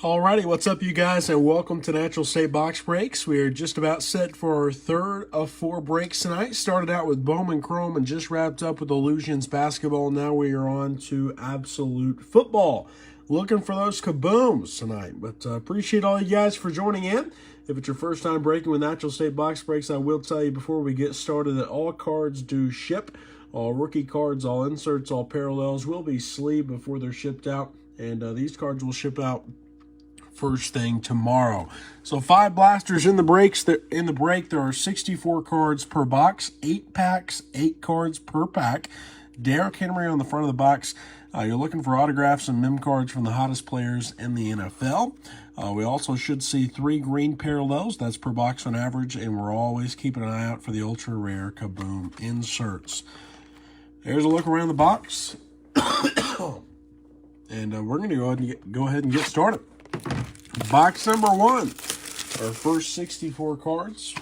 Alrighty, what's up you guys, and welcome to Natural State Box Breaks. We are just about set for our third of four breaks tonight. Started out with Bowman Chrome and just wrapped up with Illusions Basketball. Now we are on to Absolute Football. Looking for those kabooms tonight. But appreciate all you guys for joining in. If it's your first time breaking with Natural State Box Breaks, I will tell you before we get started that all cards do ship. All rookie cards, all inserts, all parallels will be sleeved before they're shipped out. And these cards will ship out first thing tomorrow. So 5 blasters in the breaks. In the break, there are 64 cards per box, 8 packs, 8 cards per pack. Derrick Henry on the front of the box. You're looking for autographs and mem cards from the hottest players in the NFL. We also should see 3 green parallels. That's per box on average, and we're always keeping an eye out for the ultra rare kaboom inserts. There's a look around the box. And we're going to go ahead and get started. Box number 1, our first 64 cards.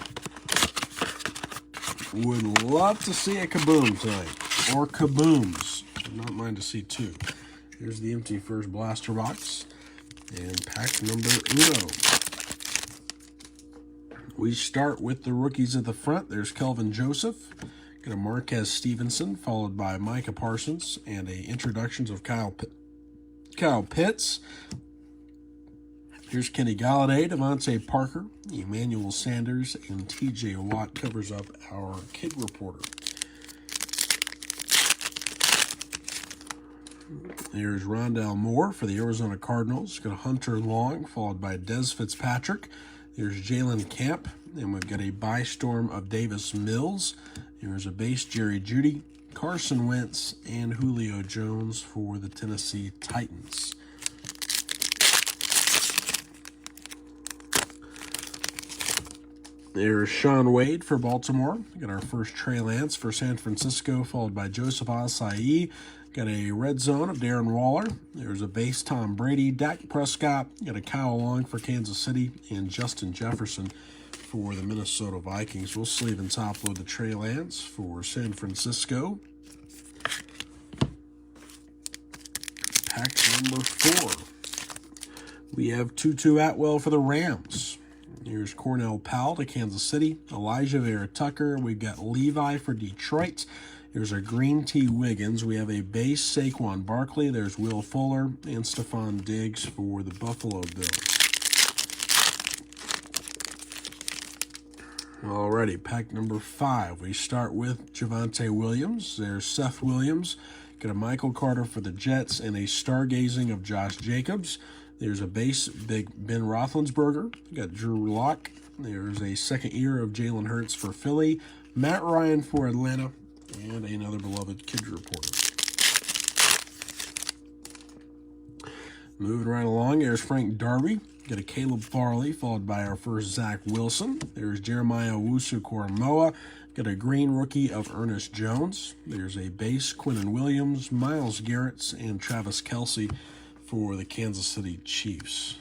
Would love to see a kaboom tonight, or kabooms. Would not mind to see 2. Here's the empty first blaster box, and pack number 1. We start with the rookies at the front. There's Kelvin Joseph, got a Marquez Stevenson, followed by Micah Parsons, and a introductions of Kyle Pitts. Here's Kenny Galladay, Devontae Parker, Emmanuel Sanders, and TJ Watt covers up our kid reporter. There's Rondale Moore for the Arizona Cardinals. Got a Hunter Long, followed by Dez Fitzpatrick. There's Jalen Camp, and we've got a by-storm of Davis Mills. There's a base Jerry Jeudy, Carson Wentz, and Julio Jones for the Tennessee Titans. There's Sean Wade for Baltimore. Got our first Trey Lance for San Francisco, followed by Joseph Ossai. Got a red zone of Darren Waller. There's a base Tom Brady, Dak Prescott. Got a Kyle Long for Kansas City, and Justin Jefferson for the Minnesota Vikings. We'll sleeve and top load the Trey Lance for San Francisco. Pack number 4. We have Tutu Atwell for the Rams. Here's Cornell Powell to Kansas City. Elijah Vera Tucker. We've got Levi for Detroit. There's a Green T. Wiggins. We have a base Saquon Barkley. There's Will Fuller and Stephon Diggs for the Buffalo Bills. Alrighty, pack number 5. We start with Javonte Williams. There's Seth Williams. Got a Michael Carter for the Jets and a stargazing of Josh Jacobs. There's a base big Ben Roethlisberger. Got Drew Lock. There's a second year of Jalen Hurts for Philly. Matt Ryan for Atlanta. And another beloved kids reporter. Moving right along, there's Frank Darby. Got a Caleb Farley, followed by our first Zach Wilson. There's Jeremiah Owusu-Koramoah. Got a green rookie of Ernest Jones. There's a base Quinnen Williams, Myles Garrett, and Travis Kelce for the Kansas City Chiefs.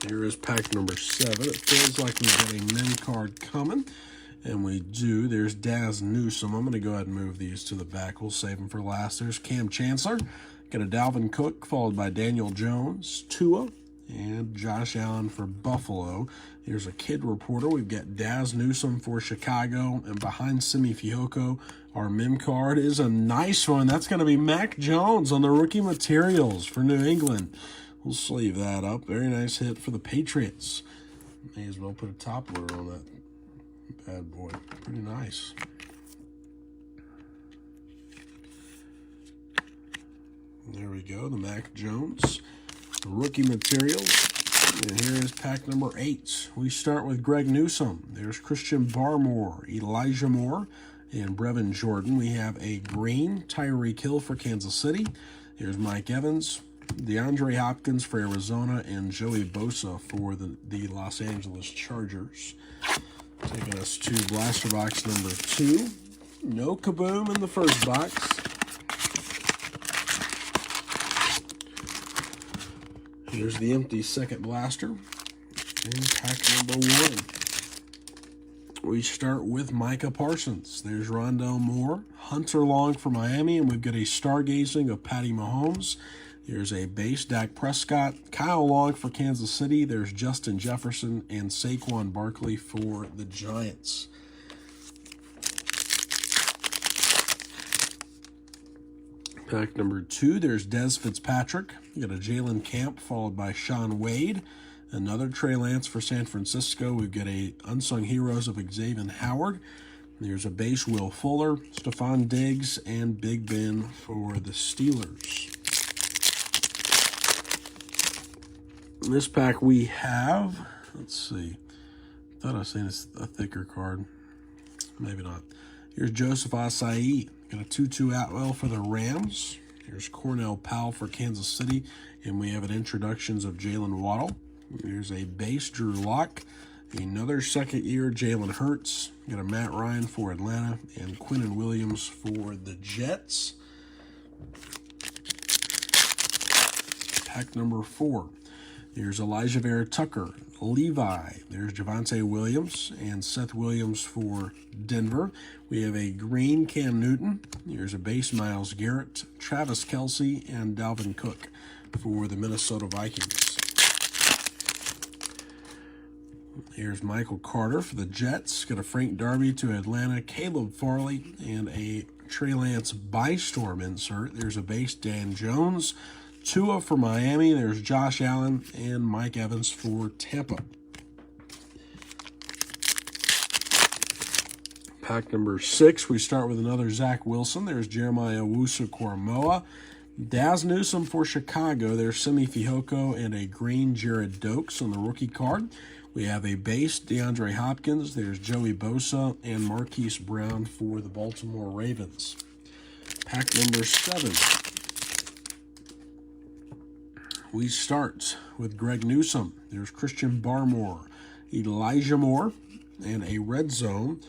Here is pack number 7. It feels like we've got a mem card coming, and we do. There's Daz Newsome. I'm going to go ahead and move these to the back. We'll save them for last. There's Cam Chancellor. Got a Dalvin Cook, followed by Daniel Jones, Tua, and Josh Allen for Buffalo. Here's a kid reporter. We've got Daz Newsome for Chicago, and behind Simi Fehoko, our mem card is a nice one. That's going to be Mac Jones on the rookie materials for New England. We'll sleeve that up. Very nice hit for the Patriots. May as well put a top loader on that bad boy. Pretty nice. There we go, the Mac Jones. The rookie materials. And here is pack number 8. We start with Greg Newsome. There's Christian Barmore, Elijah Moore, and Brevin Jordan. We have a green Tyreek Hill for Kansas City. Here's Mike Evans, DeAndre Hopkins for Arizona, and Joey Bosa for the Los Angeles Chargers. Taking us to blaster box number 2. No kaboom in the first box. Here's the empty second blaster. And pack number 1. We start with Micah Parsons. There's Rondale Moore, Hunter Long for Miami, and we've got a stargazing of Patty Mahomes. There's a base, Dak Prescott. Kyle Long for Kansas City. There's Justin Jefferson and Saquon Barkley for the Giants. Pack number 2, there's Dez Fitzpatrick. You got a Jalen Camp followed by Sean Wade. Another Trey Lance for San Francisco. We've got a Unsung Heroes of Xavier Howard. There's a base, Will Fuller, Stephon Diggs, and Big Ben for the Steelers. In this pack we have, let's see, thought I was saying it's a thicker card. Maybe not. Here's Joseph Asai. Got a Tutu Atwell for the Rams. Here's Cornell Powell for Kansas City. And we have an introductions of Jalen Waddle. Here's a base, Drew Lock. Another second-year Jalen Hurts. Got a Matt Ryan for Atlanta. And Quinnen Williams for the Jets. Pack number 4. There's Elijah Vera Tucker, Levi. There's Javonte Williams and Seth Williams for Denver. We have a green Cam Newton. There's a base, Myles Garrett, Travis Kelce, and Dalvin Cook for the Minnesota Vikings. Here's Michael Carter for the Jets. Got a Frank Darby to Atlanta, Caleb Farley, and a Trey Lance by Storm insert. There's a base, Dan Jones. Tua for Miami. There's Josh Allen and Mike Evans for Tampa. Pack number 6, we start with another Zach Wilson. There's Jeremiah Owusu-Koramoah. Daz Newsome for Chicago. There's Simi Fehoko and a green Jared Dokes on the rookie card. We have a base, DeAndre Hopkins. There's Joey Bosa and Marquise Brown for the Baltimore Ravens. Pack number 7. We start with Greg Newsome. There's Christian Barmore, Elijah Moore, and a red zone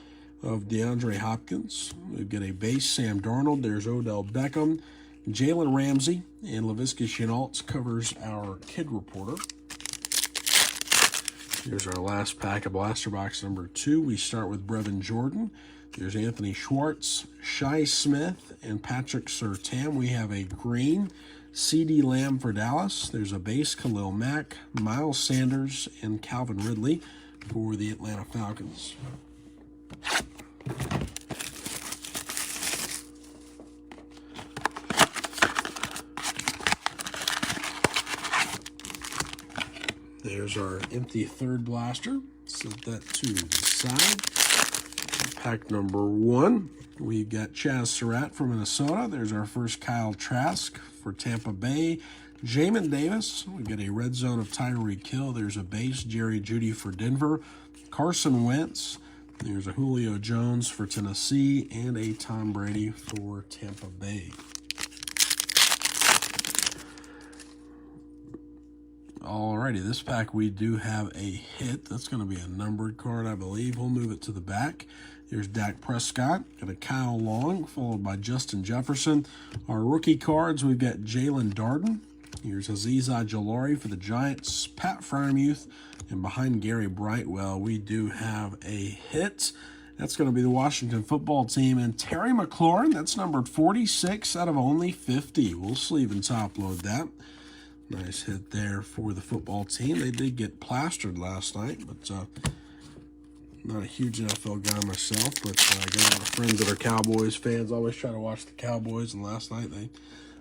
of DeAndre Hopkins. We've got a base, Sam Darnold. There's Odell Beckham, Jalen Ramsey, and Laviska Shenault covers our kid reporter. Here's our last pack of Blaster Box number 2. We start with Brevin Jordan. There's Anthony Schwartz, Shi Smith, and Patrick Surtain. We have a green C.D. Lamb for Dallas. There's a base, Khalil Mack, Miles Sanders, and Calvin Ridley for the Atlanta Falcons. There's our empty third blaster. Set that to the side. Pack number 1. We've got Chaz Surratt from Minnesota. There's our first Kyle Trask for Tampa Bay. Jamin Davis. We've got a red zone of Tyreek Hill. There's a base, Jerry Jeudy for Denver. Carson Wentz. There's a Julio Jones for Tennessee. And a Tom Brady for Tampa Bay. Alrighty, this pack we do have a hit. That's going to be a numbered card, I believe. We'll move it to the back. There's Dak Prescott. Got a Kyle Long, followed by Justin Jefferson. Our rookie cards, we've got Jalen Darden. Here's Azeez Ojulari for the Giants. Pat Freiermuth. And behind Gary Brightwell, we do have a hit. That's going to be the Washington football team. And Terry McLaurin, that's numbered 46 out of only 50. We'll sleeve and top load that. Nice hit there for the football team. They did get plastered last night, but not a huge NFL guy myself, but I got a lot of friends that are Cowboys fans. I always try to watch the Cowboys, and last night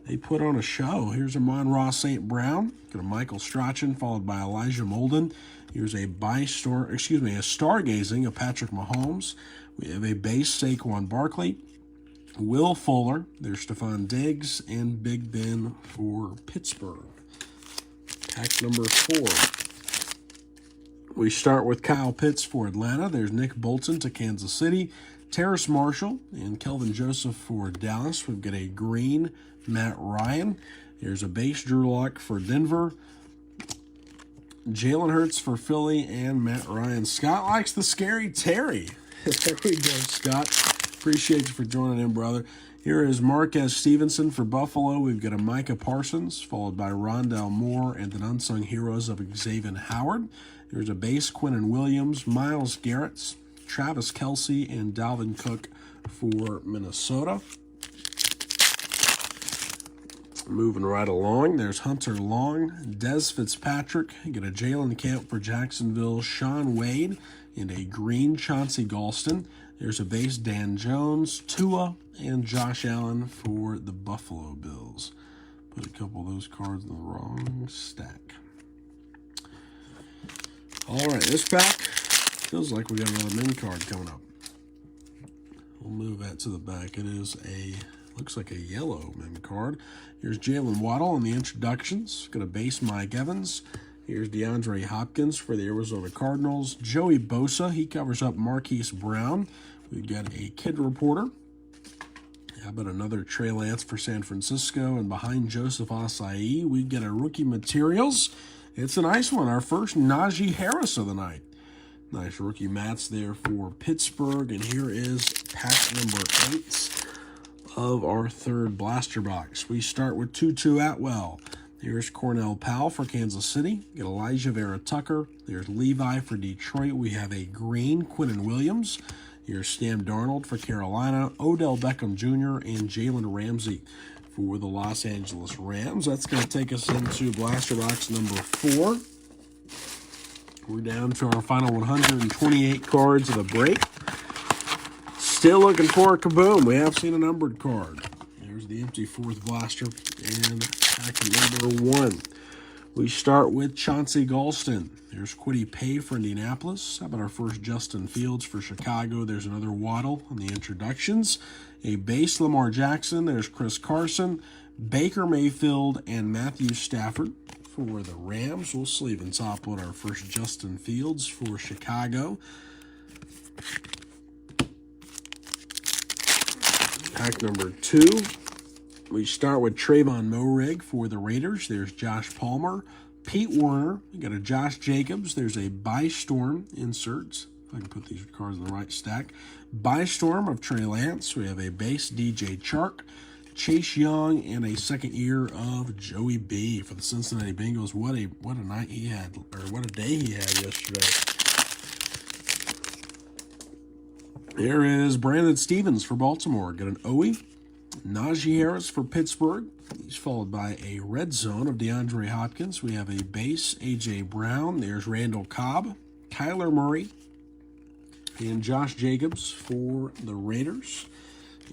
they put on a show. Here's Amon-Ra St. Brown. Got a Michael Strachan, followed by Elijah Molden. Here's a stargazing of Patrick Mahomes. We have a base, Saquon Barkley. Will Fuller. There's Stephon Diggs and Big Ben for Pittsburgh. Pack number 4. We start with Kyle Pitts for Atlanta. There's Nick Bolton to Kansas City. Terrace Marshall and Kelvin Joseph for Dallas. We've got a green Matt Ryan. There's a base Drew Lock for Denver. Jalen Hurts for Philly and Matt Ryan. Scott likes the scary Terry. There we go, Scott. Appreciate you for joining in, brother. Here is Marquez Stevenson for Buffalo. We've got a Micah Parsons, followed by Rondale Moore and an Unsung Heroes of Xavier Howard. There's a base, Quinnen Williams, Myles Garrett, Travis Kelce, and Dalvin Cook for Minnesota. Moving right along, there's Hunter Long, Dez Fitzpatrick, you get a Jalen Camp for Jacksonville, Sean Wade, and a green Chauncey Golston. There's a base Dan Jones, Tua, and Josh Allen for the Buffalo Bills. Put a couple of those cards in the wrong stack. All right, this pack feels like we got another min card coming up. We'll move that to the back. It is looks like a yellow min card. Here's Jalen Waddle on the introductions. Got a base Mike Evans. Here's DeAndre Hopkins for the Arizona Cardinals. Joey Bosa, he covers up Marquise Brown. We've got a kid reporter. How about another Trey Lance for San Francisco? And behind Joseph Ossai, we've got a rookie materials. It's a nice one. Our first Najee Harris of the night. Nice rookie mats there for Pittsburgh. And here is pack number 8 of our third blaster box. We start with Tutu Atwell. Here's Cornell Powell for Kansas City. Get Elijah Vera Tucker. There's Levi for Detroit. We have a green Quinnen Williams. Here's Sam Darnold for Carolina. Odell Beckham Jr. and Jalen Ramsey for the Los Angeles Rams. That's going to take us into blaster box number 4. We're down to our final 128 cards of the break. Still looking for a kaboom. We have seen a numbered card. There's the empty 4th blaster and pack number 1. We start with Chauncey Golston. There's Kwity Paye for Indianapolis. How about our first Justin Fields for Chicago? There's another Waddle on the introductions. A base Lamar Jackson. There's Chris Carson, Baker Mayfield, and Matthew Stafford for the Rams. We'll sleeve and top load our first Justin Fields for Chicago. Pack number 2. We start with Trayvon Moehrig for the Raiders. There's Josh Palmer, Pete Werner. We got a Josh Jacobs. There's a By-Storm inserts. If I can put these cards in the right stack. By-Storm of Trey Lance. We have a base DJ Chark, Chase Young, and a second year of Joey B for the Cincinnati Bengals. What a night he had, or what a day he had yesterday. Here is Brandon Stevens for Baltimore. Got an Owie. Najee Harris for Pittsburgh. He's followed by a red zone of DeAndre Hopkins. We have a base A.J. Brown. There's Randall Cobb, Kyler Murray, and Josh Jacobs for the Raiders.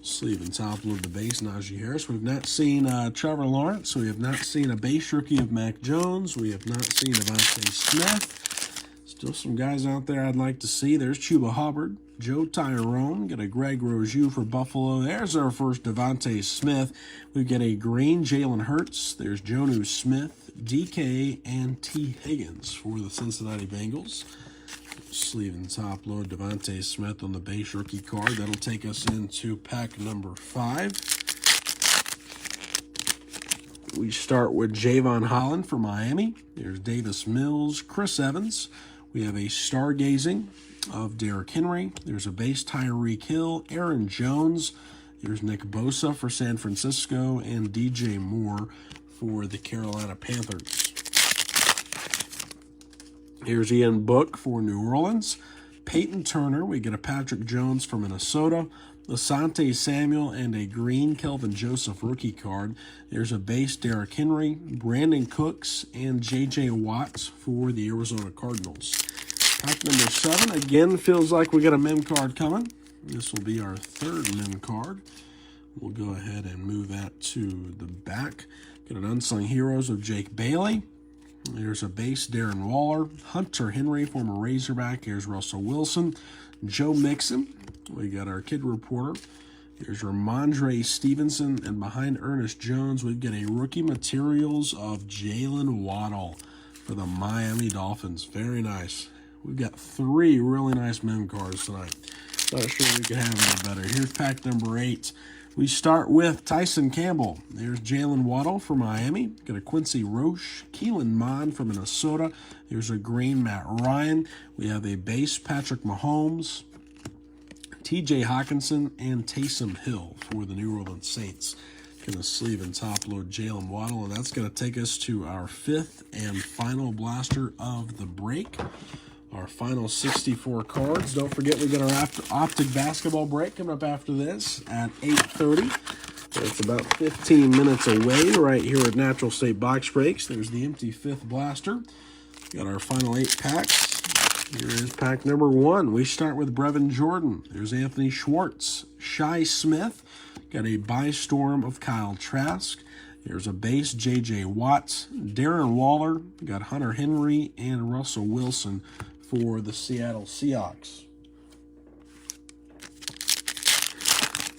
Sleeve and top load the base Najee Harris. We've not seen Trevor Lawrence. We have not seen a base rookie of Mac Jones. We have not seen Devontae Smith. Still some guys out there I'd like to see. There's Chuba Hubbard, Joe Tyrone. Got a Greg Rozier for Buffalo. There's our first Devontae Smith. We get a green Jalen Hurts. There's Jonnu Smith, DK, and T. Higgins for the Cincinnati Bengals. Sleeve and top load Devontae Smith on the base rookie card. That'll take us into pack number 5. We start with Javon Holland for Miami. There's Davis Mills, Chris Evans. We have a stargazing of Derrick Henry. There's a base Tyreek Hill, Aaron Jones. There's Nick Bosa for San Francisco and DJ Moore for the Carolina Panthers. Here's Ian Book for New Orleans. Peyton Turner. We get a Patrick Jones for Minnesota. Asante Samuel and a green Kelvin Joseph rookie card. There's a base Derrick Henry, Brandon Cooks, and J.J. Watts for the Arizona Cardinals. Pack number 7. Again, feels like we got a mem card coming. This will be our third mem card. We'll go ahead and move that to the back. Got an Unsung Heroes of Jake Bailey. There's a base Darren Waller, Hunter Henry, former Razorback. Here's Russell Wilson, Joe Mixon. We got our kid reporter. There's Ramondre Stevenson, and behind Ernest Jones, we've got a rookie materials of Jalen Waddle for the Miami Dolphins. Very nice. We've got 3 really nice mem cards tonight. Not sure we could have any better. Here's pack number 8. We start with Tyson Campbell. There's Jalen Waddle for Miami. Got a Quincy Roche, Keelan Mond for Minnesota. There's a green Matt Ryan. We have a base Patrick Mahomes, TJ Hawkinson, and Taysom Hill for the New Orleans Saints. Going to sleeve and top load Jalen Waddle, and that's going to take us to our 5th and final blaster of the break. our final 64 cards. Don't forget we got our optic basketball break coming up after this at 8:30. It's about 15 minutes away right here at Natural State Box Breaks. There's the empty fifth blaster. Got our final 8 packs. Here is pack number 1. We start with Brevin Jordan. There's Anthony Schwartz. Shai Smith. Got a By-Storm of Kyle Trask. There's a base J.J. Watts. Darren Waller. Got Hunter Henry and Russell Wilson for the Seattle Seahawks.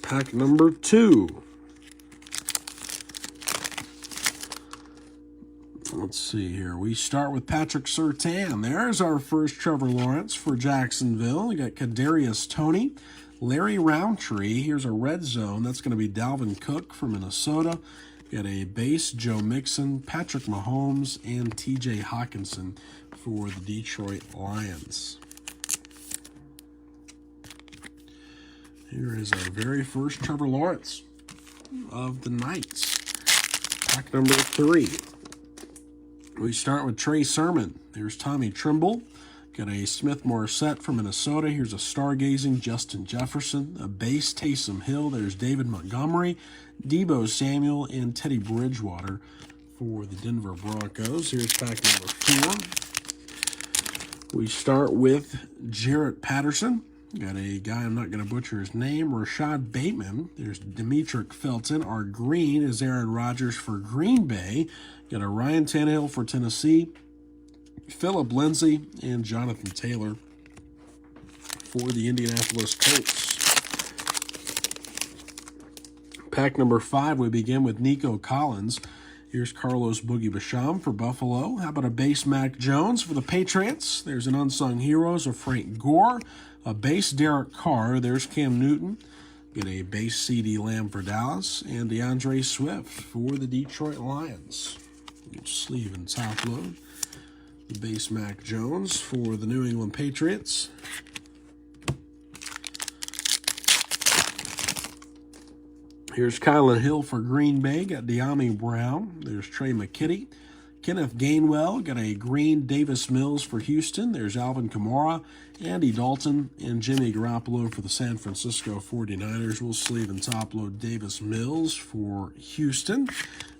Pack number 2. Let's see here. We start with Patrick Surtain. There's our first Trevor Lawrence for Jacksonville. We got Kadarius Toney, Larry Roundtree. Here's a red zone. That's going to be Dalvin Cook for Minnesota. Got a base Joe Mixon, Patrick Mahomes, and T.J. Hawkinson for the Detroit Lions. Here is our very first Trevor Lawrence of the Knights. Pack number 3. We start with Trey Sermon. There's Tommy Trimble. Got a Smith Morissette from Minnesota. Here's a stargazing Justin Jefferson. A base Taysom Hill. There's David Montgomery, Deebo Samuel, and Teddy Bridgewater for the Denver Broncos. Here's pack number 4. We start with Jarrett Patterson. Got a guy, I'm not going to butcher his name, Rashad Bateman. There's Demetric Felton. Our green is Aaron Rodgers for Green Bay. Got a Ryan Tannehill for Tennessee, Phillip Lindsay, and Jonathan Taylor for the Indianapolis Colts. Pack number 5, we begin with Nico Collins. Here's Carlos Boogie Basham for Buffalo. How about a base Mac Jones for the Patriots? There's an Unsung Heroes of Frank Gore. A base Derek Carr. There's Cam Newton. Get a base CD Lamb for Dallas. And DeAndre Swift for the Detroit Lions. Sleeve and top load. The base Mac Jones for the New England Patriots. Here's Kylan Hill for Green Bay. Got De'Ami Brown. There's Trey McKitty. Kenneth Gainwell. Got a green Davis Mills for Houston. There's Alvin Kamara, Andy Dalton, and Jimmy Garoppolo for the San Francisco 49ers. We'll sleeve and top load Davis Mills for Houston.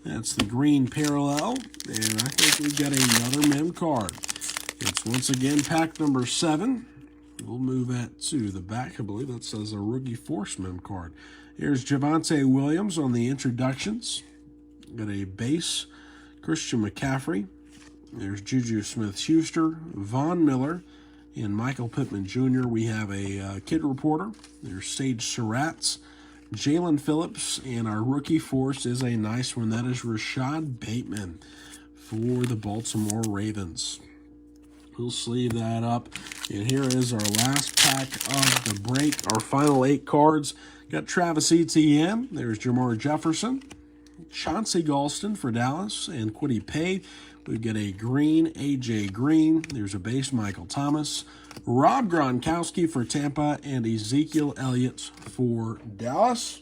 That's the green parallel. And I think we've got another mem card. It's once again pack number 7. We'll move that to the back. I believe that says a rookie force mem card. Here's Javonte Williams on the introductions. Got a base Christian McCaffrey. There's Juju Smith-Schuster, Von Miller, and Michael Pittman Jr. We have a kid reporter. There's Sage Surratt, Jalen Phillips, and our rookie force is a nice one. That is Rashad Bateman for the Baltimore Ravens. We'll sleeve that up. And here is our last pack of the break. Our final 8 cards. Got Travis Etienne. There's Jamar Jefferson. Chauncey Galston for Dallas and Kwity Paye. We've got a green A.J. Green. There's a base Michael Thomas. Rob Gronkowski for Tampa and Ezekiel Elliott for Dallas.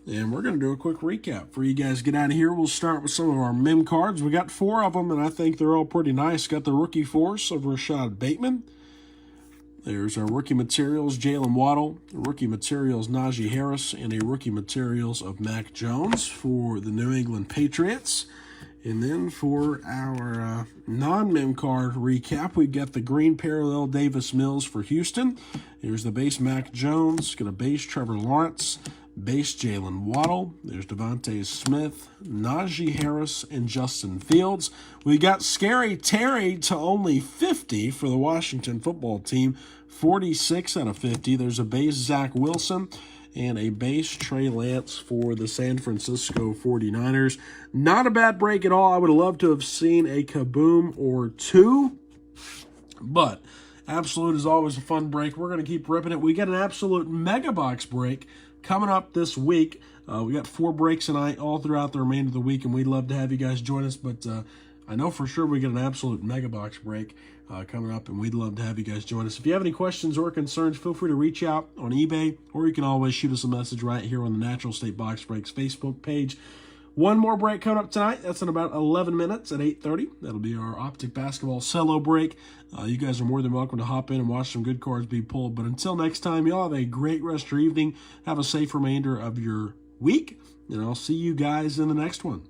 And we're going to do a quick recap for you guys get out of here. We'll start with some of our mem cards. We got 4 of them, and I think they're all pretty nice. Got the rookie force of Rashad Bateman. There's our rookie materials, Jalen Waddle, rookie materials, Najee Harris, and a rookie materials of Mac Jones for the New England Patriots. And then for our non-mem card recap, we've got the green parallel Davis Mills for Houston. Here's the base Mac Jones, got a base Trevor Lawrence, base Jalen Waddle. There's Devontae Smith, Najee Harris, and Justin Fields. We got Scary Terry to only 50 for the Washington football team, 46 out of 50. There's a base Zach Wilson and a base Trey Lance for the San Francisco 49ers. Not a bad break at all. I would have loved to have seen a Kaboom or 2, but Absolute is always a fun break. We're going to keep ripping it. We got an Absolute Mega Box break coming up this week. We got 4 breaks tonight all throughout the remainder of the week, and we'd love to have you guys join us. But I know for sure we got an Absolute Mega Box break coming up, and we'd love to have you guys join us. If you have any questions or concerns, feel free to reach out on eBay, or you can always shoot us a message right here on the Natural State Box Breaks Facebook page. One more break coming up tonight. That's in about 11 minutes at 8:30. That'll be our Optic Basketball cello break. You guys are more than welcome to hop in and watch some good cards be pulled. But until next time, y'all have a great rest of your evening. Have a safe remainder of your week, and I'll see you guys in the next one.